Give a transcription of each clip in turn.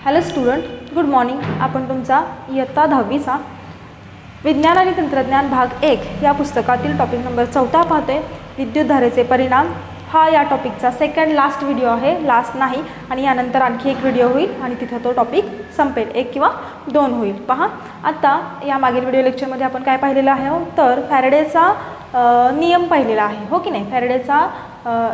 Hello student, good morning. आपण तुमचा इयत्ता 10वीचा विज्ञान आणि तंत्रज्ञान भाग 1 या पुस्तकातील टॉपिक नंबर 14 पाहतोय. विद्युतधारेचे परिणाम हा या टॉपिकचा सेकंड लास्ट व्हिडिओ आहे. लास्ट नाही, आणि यानंतर आणखी एक व्हिडिओ होईल आणि तिथं तो टॉपिक संपेल. 1 किंवा 2 होईल. पहा, आता या मागील व्हिडिओ लेक्चरमध्ये आपण काय पाहिलेलं आहे, तर फॅरेडेचा नियम पाहिलेला आहे, हो की नाही. फॅरेडेचा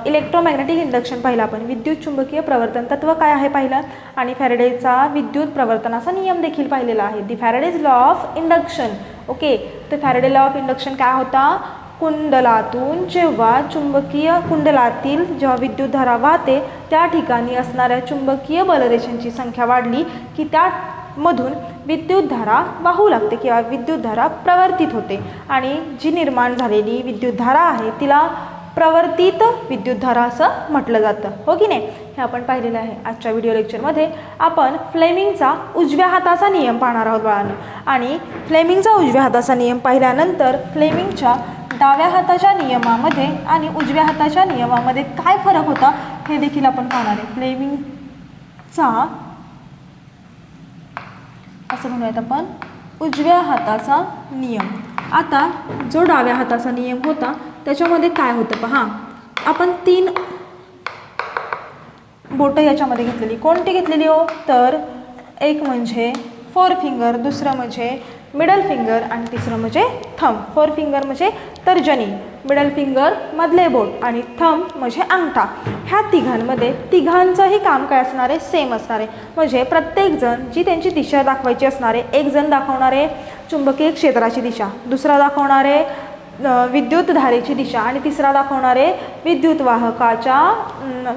इलेक्ट्रोमॅग्नेटिक इंडक्शन पाहिला आपण. विद्युत चुंबकीय प्रवर्तन तत्व काय आहे पाहिलं, आणि फॅरेडेचा विद्युत प्रवर्तनाचा नियम देखील पाहिलेला आहे. The Faraday's law of induction. Okay, तर फॅरेडे लॉ ऑफ इंडक्शन काय होता, कुंडलातून जेव्हा चुंबकीय कुंडलातील जेव्हा विद्युतधारा वाहते त्या ठिकाणी असणाऱ्या चुंबकीय बलरेषांची संख्या वाढली की त्यामधून विद्युतधारा वाहू लागते किंवा विद्युतधारा प्रवर्तित होते, आणि जी निर्माण झालेली विद्युतधारा आहे तिला प्रवर्तित विद्युतधारा असं म्हटलं जातं, हो की नाही. हे आपण पाहिलेलं आहे. आजच्या व्हिडिओ लेक्चरमध्ये आपण फ्लेमिंगचा उजव्या हाताचा नियम पाहणार आहोत बाळांनो. आणि फ्लेमिंगचा उजव्या हाताचा नियम पाहिल्यानंतर फ्लेमिंगच्या डाव्या हाताच्या नियमामध्ये आणि उजव्या हाताच्या नियमामध्ये काय फरक होता हे देखील आपण पाहणार आहे. फ्लेमिंगचा असं म्हणूयात आपण उजव्या हाताचा नियम. आता जो डाव्या हाताचा नियम होता त्याच्यामध्ये काय होतं पहा, आपण 3 बोटं याच्यामध्ये घेतलेली. कोणती घेतलेली हो, तर एक म्हणजे 4 फिंगर, दुसरं म्हणजे मिडल फिंगर, आणि तिसरं म्हणजे थंब. 4 फिंगर म्हणजे तर्जनी, मिडल फिंगर मधले बोट, आणि थंब म्हणजे अंगठा. ह्या तिघांमध्ये तिघांचंही काम काय असणार आहे, सेम असणार आहे. म्हणजे प्रत्येकजण जी त्यांची दिशा दाखवायची असणार आहे, एक जण दाखवणार आहे चुंबकीय क्षेत्राची दिशा, दुसरा दाखवणार आहे विद्युतधारेची दिशा, आणि तिसरा दाखवणार आहे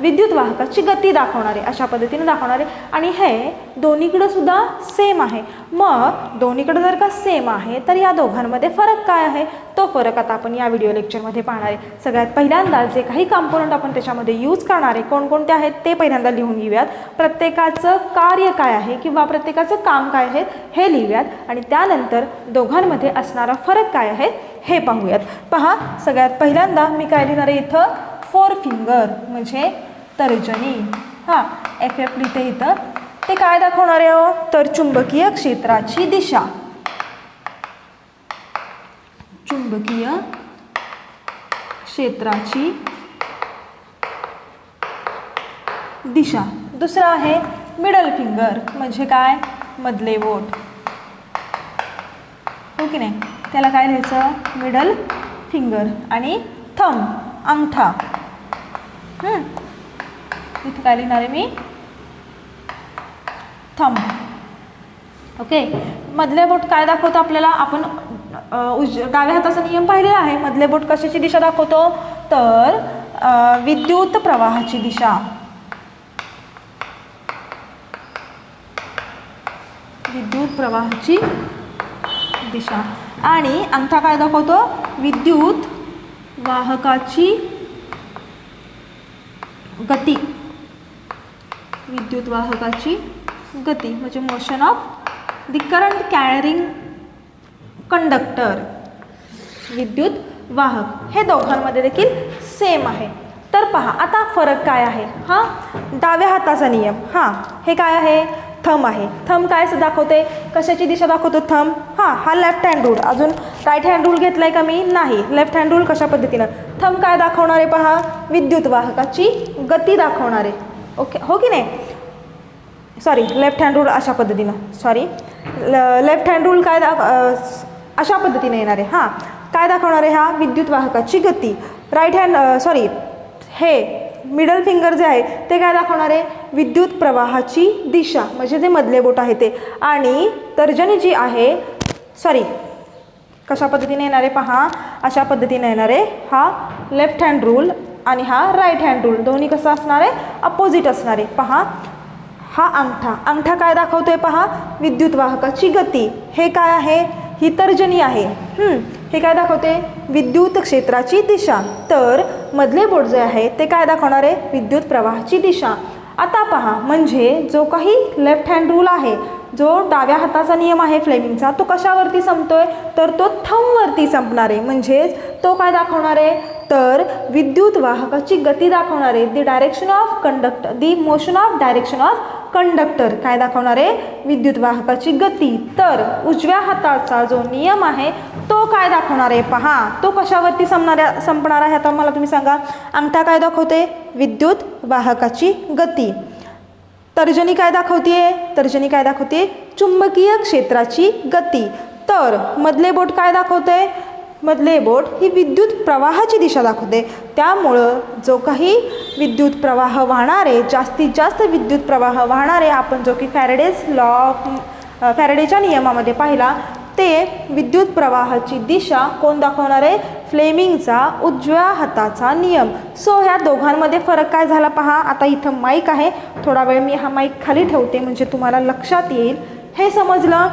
विद्युतवाहकाची गती दाखवणारे. अशा पद्धतीने दाखवणारे, आणि हे दोन्हीकडं सुद्धा सेम आहे. मग दोन्हीकडं जर का सेम आहे तर या दोघांमध्ये फरक काय आहे, तो फरक आता आपण या व्हिडिओ लेक्चरमध्ये पाहणार आहे. सगळ्यात पहिल्यांदा जे काही कंपोनंट आपण त्याच्यामध्ये यूज करणार आहे कोणकोणते आहेत ते पहिल्यांदा लिहून घेऊयात. प्रत्येकाचं कार्य काय आहे किंवा प्रत्येकाचं काम काय आहे हे लिहूयात, आणि त्यानंतर दोघांमध्ये असणारा फरक काय आहे हे पाहूयात. पहा, सगळ्यात पहिल्यांदा मी काय लिहिणार आहे इथं, 4 फिंगर म्हणजे तर्जनी. हां, FF लिहिते इथं. ते काय दाखवणार आहे हो, तर चुंबकीय क्षेत्राची दिशा. चुंबकीय क्षेत्राची दिशा. दुसरा आहे मिडल फिंगर म्हणजे काय, मधले बोट, हो की नाही. त्याला काय लिहायचं, मिडल फिंगर, आणि थंब अंगठा. इथे काय लिहिणार आहे मी, थंब. ओके, मधले बोट काय दाखवतो आपल्याला, आपण डाव्या हाताचा नियम पाहिलेला आहे. मधले बोट कशाची दिशा दाखवतो, तर विद्युत प्रवाहाची दिशा. विद्युत प्रवाहाची दिशा. आणि अंगठा काय दाखवतो, विद्युत वाहकाची गती. विद्युत वाहकाची गती म्हणजे motion of the current carrying conductor. विद्युत वाहक हे दोघांमध्ये देखील सेम आहे. तर पहा आता फरक काय आहे. हा डाव्या हाताचा नियम, हां हे काय आहे, थंब आहे. थंब काय दाखवते, कशाची दिशा दाखवतो थंब, हा लेफ्ट हँड रूल. अजून राईट हँड रूल घेतलाय का मी, नाही. लेफ्ट हँड रूल कशा पद्धतीनं, थंब काय दाखवणार आहे पहा, विद्युत वाहकाची गती दाखवणार आहे. ओके, हो की नाही. सॉरी, लेफ्ट हँड रूल अशा पद्धतीनं, सॉरी लेफ्ट हँड रूल काय अशा पद्धतीने येणार आहे. हां, काय दाखवणार आहे, हा विद्युत वाहकाची गती. राईट हँड सॉरी हे मिडल फिंगर जे आहे ते काय दाखवणार आहे, विद्युत प्रवाहाची दिशा म्हणजे जे मधले बोट आहे ते. आणि तर्जनी जी आहे, सॉरी कशा पद्धतीने येणार आहे पहा, अशा पद्धतीने येणार आहे. हा लेफ्ट हँड रूल आणि हा राईट हँड रूल, दोन्ही कसं असणार आहे, अपोजिट असणार आहे. पहा, हा अंगठा काय दाखवतोय पहा, विद्युत वाहकाची गती. हे काय आहे, ही तर्जनी आहे. हे काय दाखवते, विद्युत क्षेत्राची दिशा. तर मधले बोट जे आहे ते काय दाखवणार आहे, विद्युत प्रवाहाची दिशा. आता पहा, म्हणजे जो काही लेफ्ट हँड रूल आहे, जो डाव्या हाताचा नियम आहे फ्लेमिंगचा, तो कशावरती संपतोय, तर तो थंबवरती संपणार आहे. म्हणजेच तो काय दाखवणार आहे, तर विद्युत वाहकाची गती दाखवणार आहे. The direction of conductor, the motion of direction of conductor काय दाखवणार आहे, विद्युत वाहकाची गती. तर उजव्या हाताचा जो नियम आहे तो काय दाखवणार आहे पहा, तो कशावरती संपणार आहे आता मला तुम्ही सांगा. अंगठा काय दाखवते, विद्युत वाहकाची गती. तर्जनी काय दाखवते, तर्जनी काय दाखवते, चुंबकीय क्षेत्राची गती. तर मधले बोट काय दाखवते, मधले बोट ही विद्युत प्रवाहाची दिशा दाखवते. त्यामुळं जो काही विद्युत प्रवाह वाहणारे, जास्तीत जास्त विद्युत प्रवाह वाहणारे, आपण जो की फॅरेडेच्या नियमामध्ये पाहिला, ते विद्युत प्रवाहाची दिशा कोण दाखवणार आहे, फ्लेमिंगचा उजव्या हाताचा नियम. सो ह्या दोघांमध्ये फरक काय झाला पहा. आता इथं माईक आहे, थोडा वेळ मी हा माईक खाली ठेवते म्हणजे तुम्हाला लक्षात येईल. हे समजलं,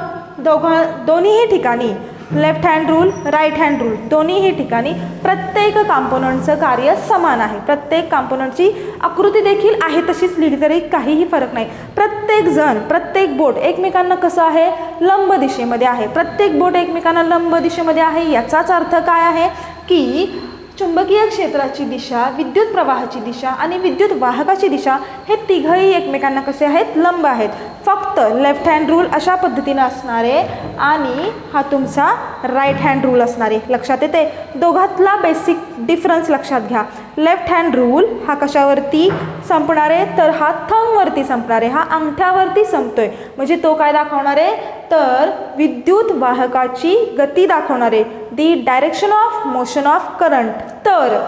दोन्हीही ठिकाणी left hand rule, right hand rule, दोन्हीही ठिकाणी प्रत्येक कॉम्पोनंटचं कार्य समान आहे. प्रत्येक कॉम्पोनंटची आकृती देखील आहे तशीच लिहिली तरी काहीही फरक नाही. प्रत्येक बोट एकमेकांना कसं आहे, लंब दिशेमध्ये आहे. प्रत्येक बोट एकमेकांना लंब दिशेमध्ये आहे. याचाच अर्थ काय आहे की चुंबकीय क्षेत्राची दिशा, विद्युत प्रवाहाची दिशा आणि विद्युत वाहकाची दिशा हे तिघही एकमेकांना कसे आहेत, लंब आहेत. फक्त लेफ्ट हँड रूल अशा पद्धतीने असणारे आणि हा तुमचा राईट हँड रूल असणारे. लक्षात येते, दोघातला बेसिक डिफरन्स लक्षात घ्या. लेफ्ट हँड रूल हा कशावरती संपणार आहे, तर हा थंबवरती संपणार आहे, हा अंगठ्यावरती संपतोय. म्हणजे तो काय दाखवणार आहे, तर विद्युत वाहकाची गती दाखवणार आहे, the direction of motion of current. तर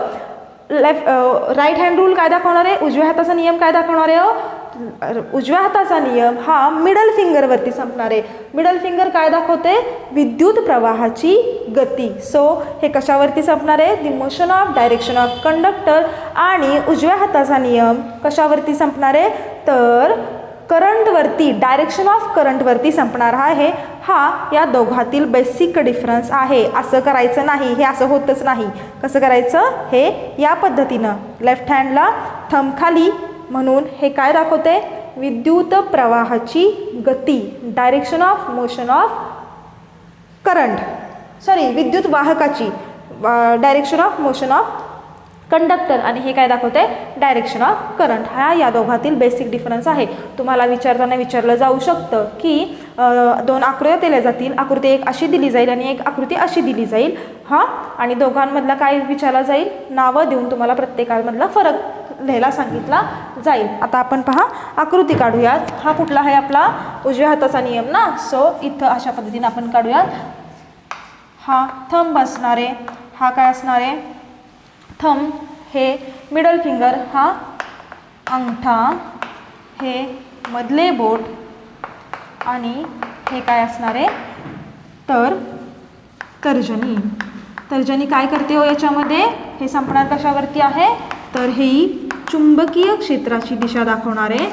राईट हँड रूल काय दाखवणार आहे, उजव्या हाताचा नियम काय दाखवणार आहे, उजव्या हाताचा नियम हा मिडल फिंगरवरती संपणार आहे. मिडल फिंगर काय दाखवते, विद्युत प्रवाहाची गती. सो हे कशावरती संपणार आहे, दी motion of direction of conductor. आणि उजव्या हाताचा नियम कशावरती संपणार आहे, तर करंटवरती, डायरेक्शन ऑफ करंटवरती संपणार आहे. हा या दोघातील बेसिक डिफरन्स आहे. असं करायचं नाही, हे असं होतच नाही. कसं करायचं, हे या पद्धतीनं लेफ्ट हँडला थंब खाली, म्हणून हे काय दाखवते, विद्युत प्रवाहाची गती, direction of motion of current, विद्युत वाहकाची direction of motion of conductor. आणि हे काय दाखवते, डायरेक्शन ऑफ करंट. हा या दोघातील बेसिक डिफरन्स आहे. तुम्हाला विचारताना विचारलं जाऊ शकतं की दोन आकृत्या दिल्या जातील, आकृती एक अशी दिली जाईल आणि एक आकृती अशी दिली जाईल. आणि दोघांमधला काय विचारला जाईल, नावं देऊन तुम्हाला प्रत्येकामधला फरक लिहायला सांगितला जाईल. आता आपण पहा आकृती काढूयात. हा कुठला आहे, आपला उजव्या हाताचा नियम ना. सो इथं अशा पद्धतीने आपण काढूयात. हा थंब असणारे, हा काय असणारे, थंब हे मिडल फिंगर, हा अंगठा, हे मधले बोट आणि हे काय असणारे, तर तर्जनी. तर्जनी काय करते हो याच्यामध्ये, हे संपणार कशावरती आहे, तर ही चुंबकीय क्षेत्राची दिशा दाखवणार आहे.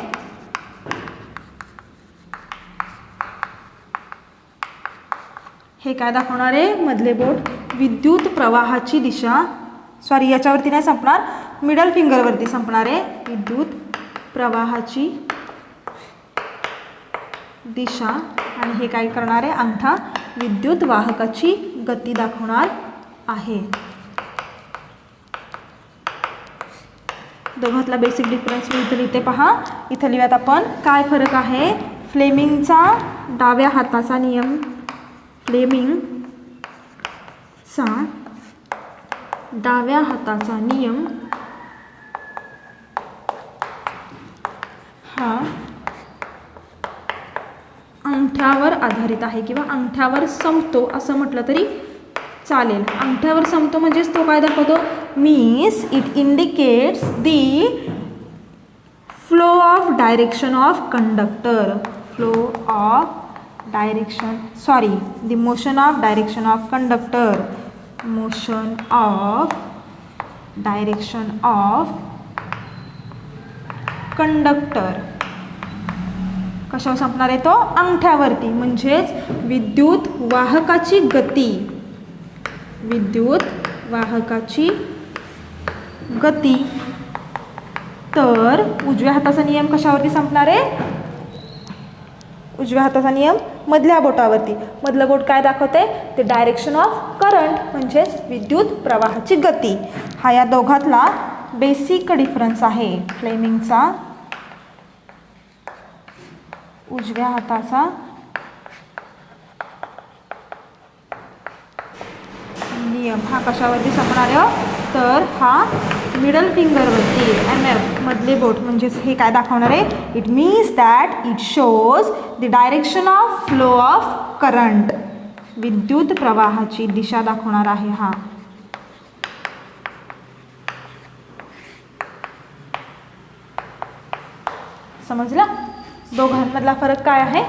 हे काय दाखवणार आहे, मधले बोट विद्युत प्रवाहाची दिशा, याच्यावरती नाही संपणार, मिडल फिंगरवरती संपणार आहे, विद्युत प्रवाहाची दिशा. आणि हे काय करणार आहे, अंगठा विद्युत वाहकाची गती दाखवणार आहे. दोघातला बेसिक डिफरन्स मी इथं लिहिते पहा. इथं लिहित आपण काय फरक आहे, फ्लेमिंगचा डाव्या हाताचा नियम, फ्लेमिंगचा डाव्या हाताचा नियम हा अंगठ्यावर आधारित आहे किंवा अंगठ्यावर संपतो असं म्हटलं तरी चालेल. अंगठ्यावर संपतो म्हणजेच तो काय दाखवतो, means it indicates the flow of direction of conductor, flow of direction, the motion of direction of conductor, motion of direction of conductor. कशावर संपणार आहे तो, अंगठ्यावरती. म्हणजेच विद्युत वाहकाची गती, विद्युत वाहकाची गती. तर उजव्या हाताचा नियम कशावरती संपणार आहे, उजव्या हाताचा नियम मधल्या बोटावरती. मधलं बोट काय दाखवते, ते डायरेक्शन ऑफ करंट म्हणजेच विद्युत प्रवाहाची गती. हा या दोघातला बेसिक डिफरन्स आहे. फ्लेमिंगचा उजव्या हाताचा नियम हा कशावरती सांगणार आहे? तर हा मिडल फिंगरवरती MF मधले बोट म्हणजेच हे काय दाखवणार आहे? It means that it shows the direction of flow of current. विद्युत प्रवाहाची दिशा दाखवणार आहे हा. समजला दोघांमधला फरक काय आहे?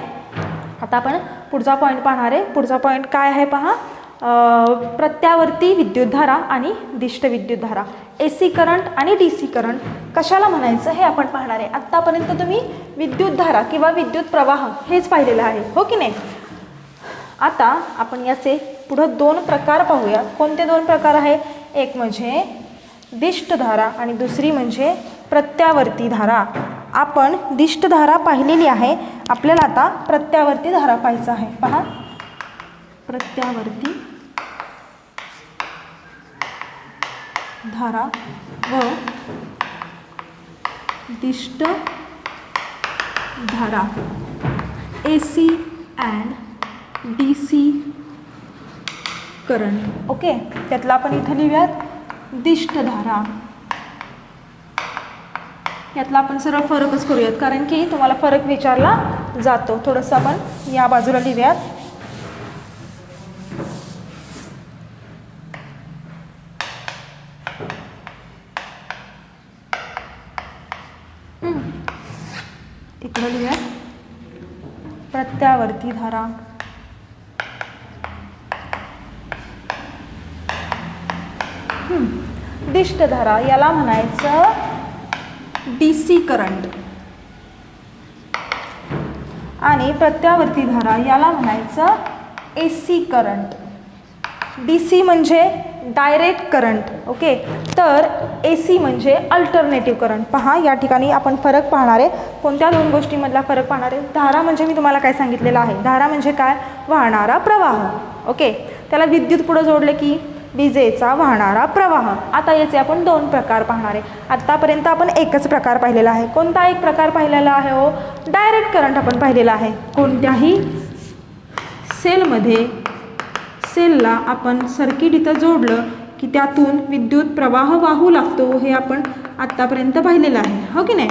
आता आपण पुढचा पॉईंट पाहणार आहे. पुढचा पॉईंट काय आहे पहा. प्रत्यावर्ती विद्युतधारा आणि दिष्ट विद्युतधारा, AC करंट आणि DC करंट कशाला म्हणायचं हे आपण पाहणार आहे. आत्तापर्यंत तुम्ही विद्युतधारा किंवा विद्युत प्रवाह हेच पाहिलेलं आहे, हो की नाही? आता आपण याचे पुढं 2 प्रकार पाहूया. कोणते 2 प्रकार आहे? एक म्हणजे दिष्टधारा आणि दुसरी म्हणजे प्रत्यावर्ती धारा. आपण दिष्टधारा पाहिलेली आहे, आपल्याला आता प्रत्यावर्ती धारा पाहायचं आहे. पहा, प्रत्यावर्ती धारा व दिष्ट धारा, AC and DC current. Okay, त्यातला आपण इथं लिहूयात दिष्टधारा. यातला आपण सरळ फरकच करूयात, कारण की तुम्हाला फरक विचारला जातो. थोडंसं आपण या बाजूला लिहूयात. इकडं लिहूयात प्रत्यावर्ती धारा. दिष्टधारा याला म्हणायचं DC करंट आणि प्रत्यावर्ती धारा याला म्हणायचं AC करंट. DC म्हणजे डायरेक्ट करंट, ओके, तर AC म्हणजे अल्टरनेटिव्ह करंट. पहा, या ठिकाणी आपण फरक पाहणार आहे. कोणत्या 2 गोष्टींमधला फरक पाहणार आहे? धारा म्हणजे मी तुम्हाला काय सांगितलेलं आहे, धारा म्हणजे काय? वाहणारा प्रवाह. ओके, त्याला विद्युत पुढे जोडले की विजेचा वाहणारा प्रवाह. आता याचे आपण 2 प्रकार पाहणार आहे. आत्तापर्यंत आपण एकच प्रकार पाहिलेला आहे. कोणता एक प्रकार पाहिलेला आहे? हो, डायरेक्ट करंट आपण पाहिलेला आहे. कोणत्याही सेलला आपण सर्किट इथं जोडलं की त्यातून विद्युत प्रवाह वाहू लागतो, हे आपण आत्तापर्यंत पाहिलेलं आहे, हो की नाही?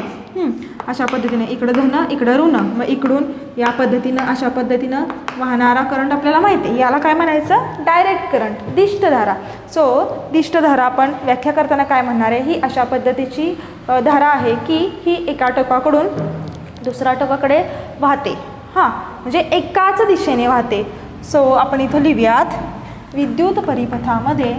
अशा पद्धतीने इकडं धन इकडं ऋण, मग इकडून या पद्धतीनं अशा पद्धतीनं वाहणारा करंट आपल्याला माहिती आहे. याला काय म्हणायचं? डायरेक्ट करंट, दिष्टधारा. सो दिष्टधारा आपण व्याख्या करताना काय म्हणणार आहे? ही अशा पद्धतीची धारा आहे की ही एका टोकाकडून दुसऱ्या टोकाकडे वाहते. हां, म्हणजे एकाच दिशेने वाहते. सो आपण इथं लिहूयात विद्युत परिपथामध्ये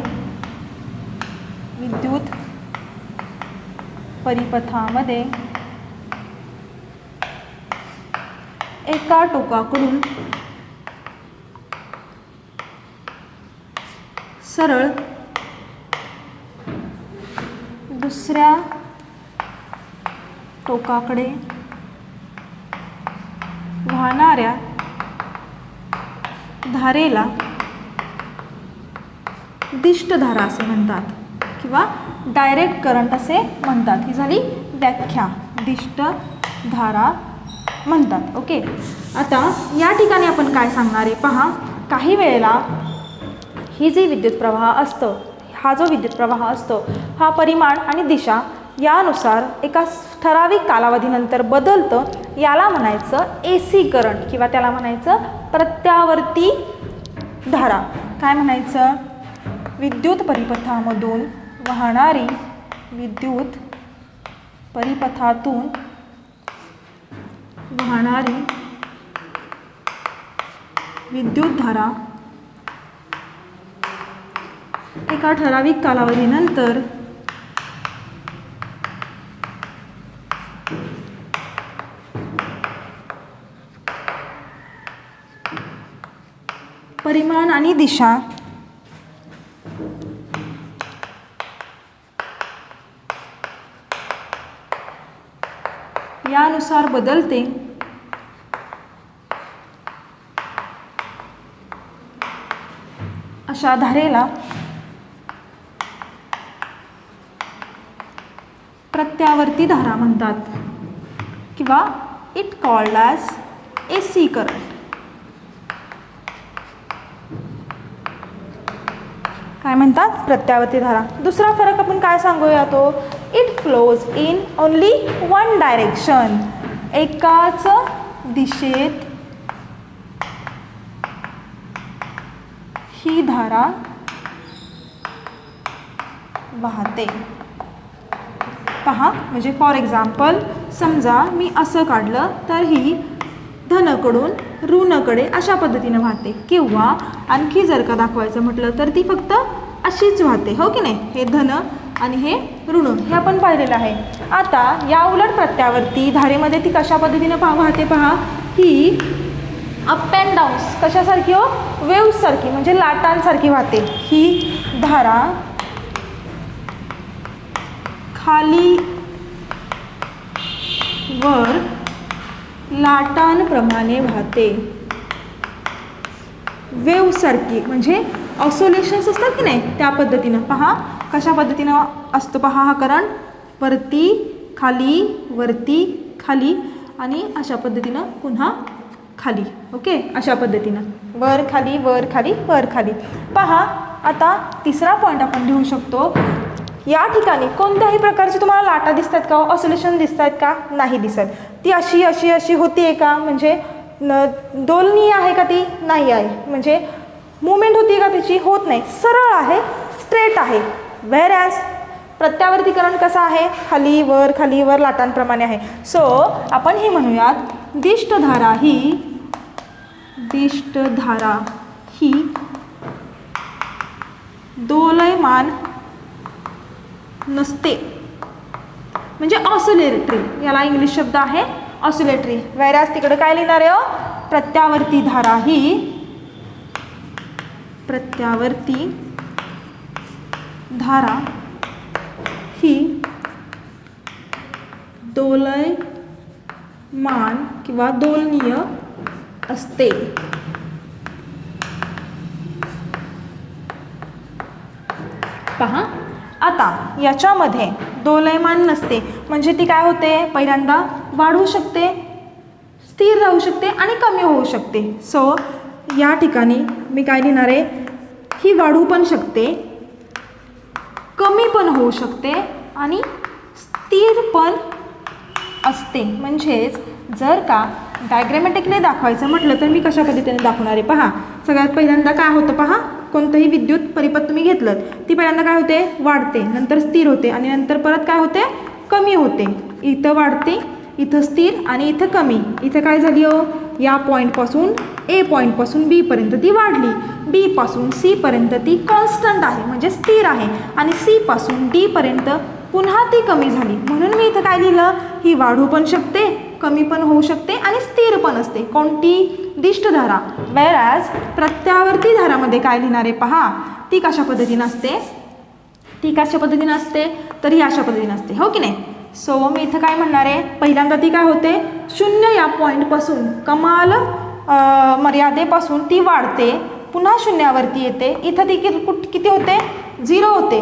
एका टोकाकडून सरळ दुसऱ्या टोकाकडे वाहणाऱ्या धारेला दिष्टधारा असे म्हणतात किंवा डायरेक्ट करंट असे म्हणतात. ही झाली व्याख्या, दिष्टधारा म्हणतात. ओके, आता या ठिकाणी आपण काय सांगणार आहे? पहा, काही वेळेला ही जी विद्युत प्रवाह असतो, हा जो विद्युत प्रवाह असतो, हा परिमाण आणि दिशा यानुसार एका ठराविक कालावधीनंतर बदलतं. याला म्हणायचं AC करंट किंवा त्याला म्हणायचं प्रत्यावर्ती धारा. काय म्हणायचं? विद्युत परिपथामधून वाहणारी विद्युत परिपथातून वाहणारी विद्युतधारा एका ठराविक कालावधीनंतर परिमाण आणि दिशा यानुसार बदलते. अशा धारेला प्रत्यावर्ती धारा म्हणतात किंवा it called as AC current. काय म्हणतात? प्रत्यावर्ती धारा. दुसरा फरक आपण काय सांगूया तो, it flows in only one direction. एकाच दिशेत ही धारा वाहते. पहा, म्हणजे फॉर एक्झाम्पल समजा मी असं काढलं तर ही धनकडून ऋणकडे अशा पद्धतीनं वाहते, किंवा आणखी जर का दाखवायचं म्हटलं तर ती फक्त अशीच वाहते, हो की नाही. हे धन आणि हे ऋण हे आपण पाहिलेलं आहे. आता या उलट प्रत्यावर्ती धारेमध्ये ती कशा पद्धतीनं वाहते पहा, ही अप अँड डाऊन्स कशासारखी हो, वेव्स सारखी म्हणजे लाटांसारखी वाहते. ही धारा खाली वर लाटांप्रमाणे वाहते. वेव्ह सारखी म्हणजे ऑसोलेशन्स असतात की नाही त्या पद्धतीनं. पहा कशा पद्धतीनं असतो पहा हा करंट, वरती खाली वरती खाली आणि अशा पद्धतीनं पुन्हा खाली. ओके, अशा पद्धतीनं वर खाली वर खाली वर खाली. पहा आता तिसरा पॉईंट आपण लिहू शकतो. या ठिकाणी कोणत्याही प्रकारची तुम्हाला लाटा दिसतात का, ऑसोलेशन दिसत आहेत का, नाही दिसत. ती अशी अशी अशी होती का, म्हणजे दोलनीय आहे का, ती नाही आहे. म्हणजे मुवमेंट होती का त्याची, होत नाही, सरळ आहे, स्ट्रेट आहे. व्हेअरॅज प्रत्यावर्ती करंट कसा आहे, खाली वर लाटांप्रमाणे आहे. सो आपण हे म्हणूयात, दिष्टधारा ही दोलयमान नसते, म्हणजे ऑसिलेटरी. याला इंग्लिश शब्द आहे ऑसिलेटरी. व्हेअरॅज तिकडे काय लिहिणार आहे हो, प्रत्यावर्ती धारा ही दोलयमान किंवा दोलनीय असते. पहा आता याच्यामध्ये दोलयमान नसते म्हणजे ती काय होते, पहिल्यांदा वाढू शकते, स्थिर राहू शकते आणि कमी होऊ शकते. सो या ठिकाणी मी काय लिहिणार आहे, ही वाढू पण शकते, कमी पण होऊ शकते आणि स्थिर पण असते. म्हणजेच जर का डायग्रॅमॅटिकली दाखवायचं म्हटलं तर मी कशा पद्धतीने दाखवणार आहे पहा. सगळ्यात पहिल्यांदा काय होतं पहा, कोणतंही विद्युत परिपथ तुम्ही घेतलं, ती पहिल्यांदा काय होते, वाढते, नंतर स्थिर होते आणि नंतर परत काय होते, कमी होते. इथं वाढते, इथं स्थिर आणि इथं कमी. इथं काय झाली हो, या पॉईंटपासून ए पॉईंटपासून बी पर्यंत ती वाढली, बी पासून सी पर्यंत ती कॉन्स्टंट आहे म्हणजे स्थिर आहे, आणि सी पासून डी पर्यंत पुन्हा ती कमी झाली. म्हणून मी इथं काय लिहिलं, ही वाढू पण शकते, कमी पण होऊ शकते आणि स्थिर पण असते. कोणती, दिष्टधारा. व्हेअरॅज प्रत्यावर्ती धारामध्ये काय लिहिणार आहे पहा, ती कशा पद्धतीनं असते, तर ही अशा पद्धतीनं असते, हो की नाही. सो मी इथं काय म्हणणार आहे, पहिल्यांदा ती काय होते, शून्य या पॉईंटपासून कमाल मर्यादेपासून ती वाढते, पुन्हा शून्यावरती येते. इथं ती किती होते, 0 होते.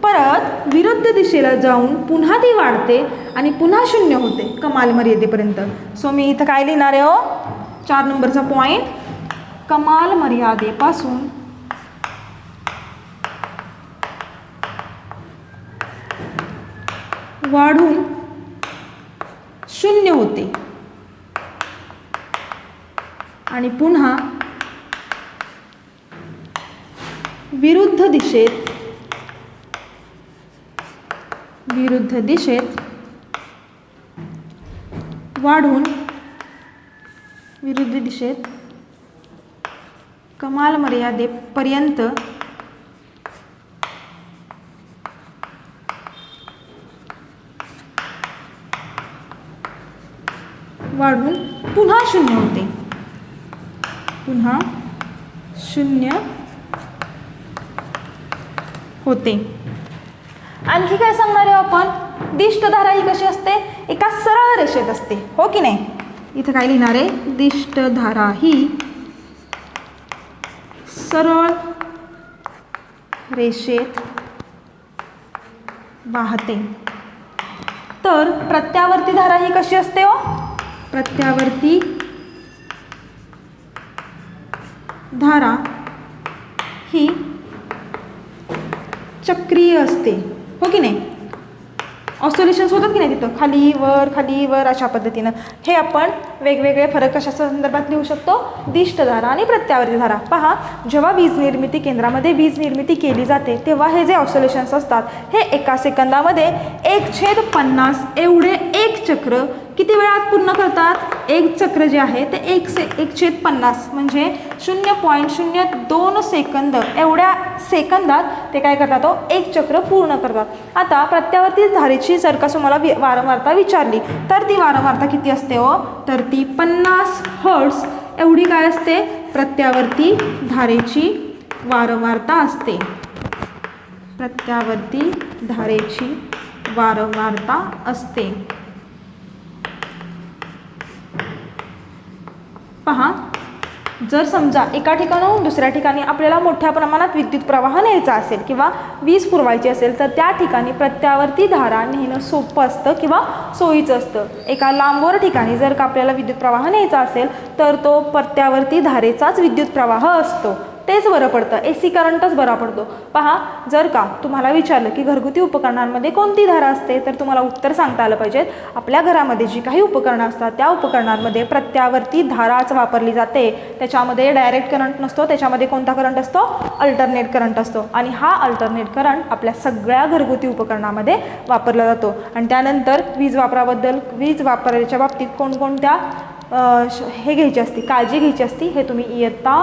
परत विरुद्ध दिशेला जाऊन पुन्हा ती वाढते आणि पुन्हा 0 होते कमाल मर्यादेपर्यंत. सो मी इथं काय लिहिणार आहे हो, 4 नंबरचा पॉईंट, कमाल मर्यादेपासून वाढून 0 होते आणि पुन्हा विरुद्ध दिशेत वाढून विरुद्ध दिशेत कमाल मर्यादेपर्यंत वाढून पुन्हा 0 होते, पुन्हा 0 होते. आणखी काय सांगणार आहे आपण, दिष्टधारा ही कशी असते, एका सरळ रेषेत असते, हो की नाही. इथं काय लिहिणार आहे, दिष्टधारा ही सरळ रेषेत वाहते. तर प्रत्यावर्ती धारा ही कशी असते हो, प्रत्यावर्ती धारा ही चक्रीय असते, हो की नाही. ऑसोलेशन्स होतात की नाही तिथं, खाली वर अशा पद्धतीनं. हे आपण वेगवेगळे फरक कशा संदर्भात लिहू शकतो, दिष्टधारा आणि प्रत्यावर्ती धारा. पहा, जेव्हा वीज निर्मिती केंद्रामध्ये वीज निर्मिती केली जाते तेव्हा हे जे ऑसोलेशन्स असतात हे एका सेकंदामध्ये 1/50 एवढे एक चक्र किती वेळात पूर्ण करतात. एक चक्र जे आहे ते 1/50 म्हणजे 0.02 सेकंद एवढ्या सेकंदात ते काय करतात, तो एक चक्र पूर्ण करतात. आता प्रत्यावर्ती धारेची जर का तुम्हाला वारंवारता विचारली तर ती वारंवारता किती असते हो, तर ती 50 हर्ट्झ एवढी काय असते, प्रत्यावर्ती धारेची वारंवारता असते. प्रत्यावर्ती धारेची वारंवारता असते. पहा, जर समजा एका ठिकाणाहून दुसऱ्या ठिकाणी आपल्याला मोठ्या प्रमाणात विद्युत प्रवाह न्यायचा असेल किंवा वीज पुरवायची असेल तर त्या ठिकाणी प्रत्यावर्ती धारा नेणं सोपं असतं किंवा सोयीचं असतं. एका लांबवर ठिकाणी जर का आपल्याला विद्युत प्रवाह न्यायचा असेल तर तो प्रत्यावर्ती धारेचाच विद्युत प्रवाह असतो. तेच बरं पडतं, AC करंटच बरा पडतो. पहा, जर का तुम्हाला विचारलं की घरगुती उपकरणांमध्ये कोणती धारा असते तर तुम्हाला उत्तर सांगता आलं पाहिजे. आपल्या घरामध्ये जी काही उपकरणं असतात त्या उपकरणांमध्ये प्रत्यावर्ती धाराच वापरली जाते. त्याच्यामध्ये डायरेक्ट करंट नसतो, त्याच्यामध्ये कोणता करंट असतो, अल्टरनेट करंट असतो. आणि हा अल्टरनेट करंट आपल्या सगळ्या घरगुती उपकरणामध्ये वापरला जातो. आणि त्यानंतर वीज वापराच्या बाबतीत कोणकोणत्या हे घ्यायची असते, काळजी घ्यायची असती, हे तुम्ही इयत्ता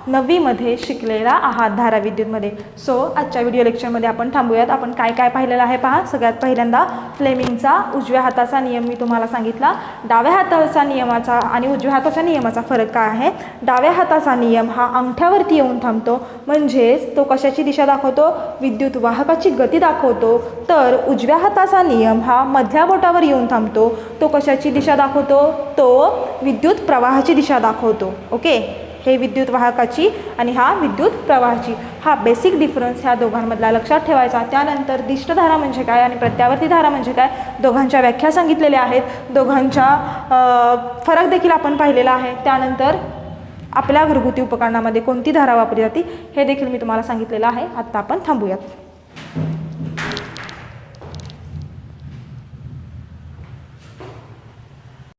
9वीमध्ये शिकलेला आहात धाराविद्युतमध्ये. सो आजच्या व्हिडिओ लेक्चरमध्ये आपण थांबूयात. आपण काय काय पाहिलेलं आहे पहा. सगळ्यात पहिल्यांदा फ्लेमिंगचा उजव्या हाताचा नियम मी तुम्हाला सांगितला. डाव्या हाताचा नियमाचा आणि उजव्या हाताच्या नियमाचा फरक काय आहे. डाव्या हाताचा नियम हा अंगठ्यावरती येऊन थांबतो, म्हणजेच तो कशाची दिशा दाखवतो, विद्युत वाहकाची गती दाखवतो. तर उजव्या हाताचा नियम हा मधल्या बोटावर येऊन थांबतो, तो कशाची दिशा दाखवतो, तो विद्युत प्रवाहाची दिशा दाखवतो. ओके, हे विद्युत वाहकाची आणि हा विद्युत प्रवाहाची. हा बेसिक डिफरन्स ह्या दोघांमधला लक्षात ठेवायचा. त्यानंतर दिष्टधारा म्हणजे काय आणि प्रत्यावर्ती धारा म्हणजे काय, दोघांच्या व्याख्या सांगितलेल्या आहेत, दोघांच्या फरक देखील आपण पाहिलेला आहे. त्यानंतर आपल्या घरगुती उपकरणामध्ये कोणती धारा वापरली जाते हे देखील मी तुम्हाला सांगितलेलं आहे. आत्ता आपण थांबूयात.